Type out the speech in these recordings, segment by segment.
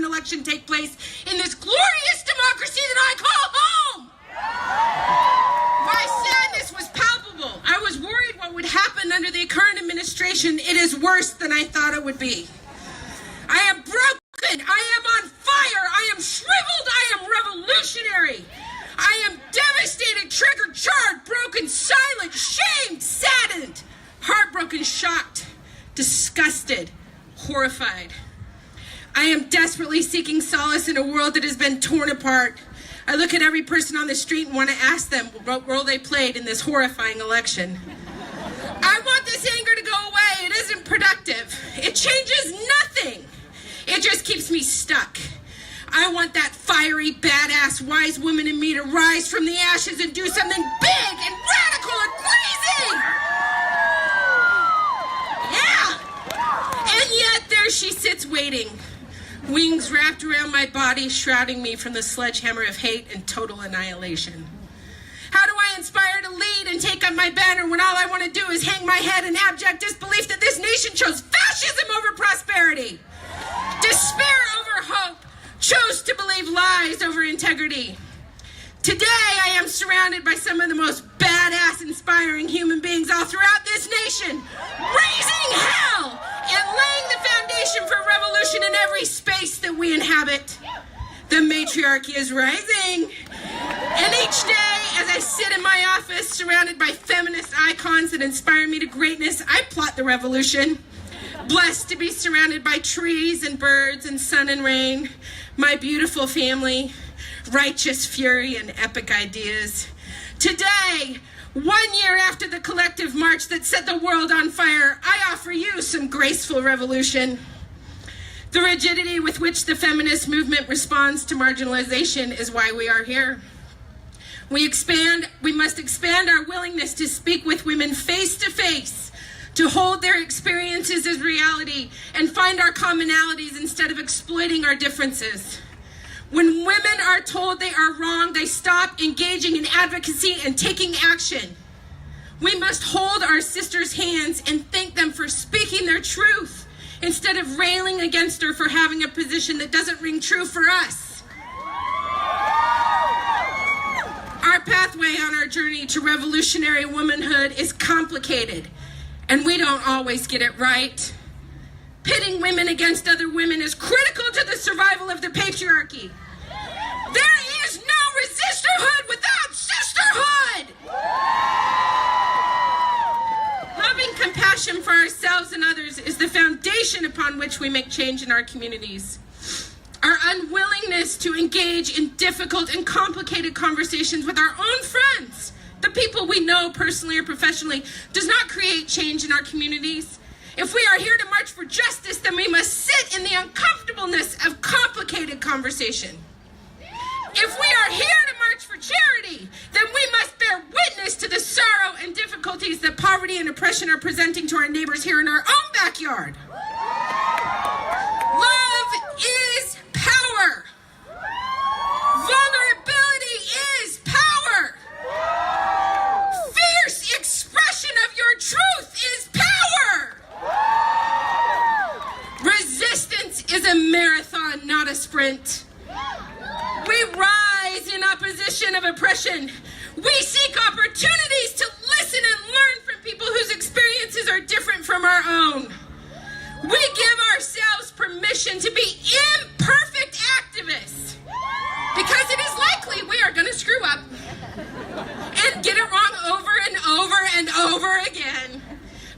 election take place in this glorious democracy that I call home. My sadness was palpable. I was worried what would happen under the current administration. It is worse than I thought it would be. I am broken. I am on fire. I am shriveled. I am revolutionary. I am devastated, triggered, charred, broken, silent, shamed, saddened, heartbroken, shocked, disgusted, horrified. I am desperately seeking solace in a world that has been torn apart. I look at every person on the street and want to ask them what role they played in this horrifying election. I want this anger to go away. It isn't productive. It changes nothing. It just keeps me stuck. I want that fiery, badass, wise woman in me to rise from the ashes and do something big and radical and crazy. Yeah. And yet there she sits waiting, wings wrapped around my body, shrouding me from the sledgehammer of hate and total annihilation. How do I inspire to lead and take up my banner when all I want to do is hang my head in abject disbelief that this nation chose fascism over prosperity, despair over hope, chose to believe lies over integrity? Today, I am surrounded by some of the most badass, inspiring human beings all throughout this nation, raising hell and laying the foundation for revolution in every space that we inhabit. The matriarchy is rising. And each day, as I sit in my office surrounded by feminist icons that inspire me to greatness, I plot the revolution. Blessed to be surrounded by trees and birds and sun and rain, my beautiful family, righteous fury and epic ideas. Today, 1 year after the collective march that set the world on fire, I offer you some graceful revolution. The rigidity with which the feminist movement responds to marginalization is why we are here. We must expand our willingness to speak with women face to face, to hold their experiences as reality and find our commonalities instead of exploiting our differences. When women are told they are wrong, they stop engaging in advocacy and taking action. We must hold our sisters' hands and thank them for speaking their truth instead of railing against her for having a position that doesn't ring true for us. Our pathway on our journey to revolutionary womanhood is complicated, and we don't always get it right. Pitting women against other women is critical to the survival of the patriarchy. There is no resisterhood without sisterhood. Loving compassion for ourselves and others is the foundation upon which we make change in our communities. Our unwillingness to engage in difficult and complicated conversations with our own friends, the people we know personally or professionally, does not create change in our communities. If we are here to march for justice, then we must sit in the uncomfortableness of complicated conversation. If we are here to march for charity, then we must bear witness to the sorrow and difficulties that poverty and oppression are presenting to our neighbors here in our own backyard. Love is power. Vulnerability is power. Fierce expression of your truth is power. Resistance is a marathon, not a sprint. We rise in opposition of oppression. We seek opportunities to listen and learn from people whose experiences are different from our own. We give ourselves permission to be imperfect activists because it is likely we are going to screw up and get it wrong over and over and over again.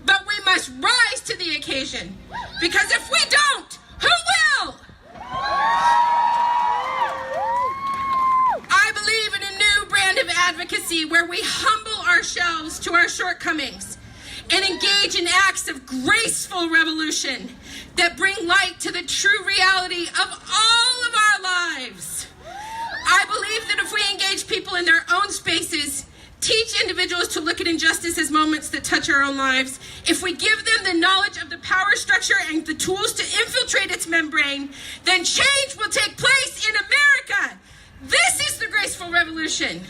But we must rise to the occasion, because if we don't, who will? I believe in a new brand of advocacy where we humble ourselves to our shortcomings and engage in acts of graceful revolution that bring light to the true reality of all of our lives. I believe that if we engage people in their own spaces, teach individuals to look at injustice as moments that touch our own lives, if we give them the knowledge of the power structure and the tools to infiltrate its membrane, then change will take place in America. This is the graceful revolution.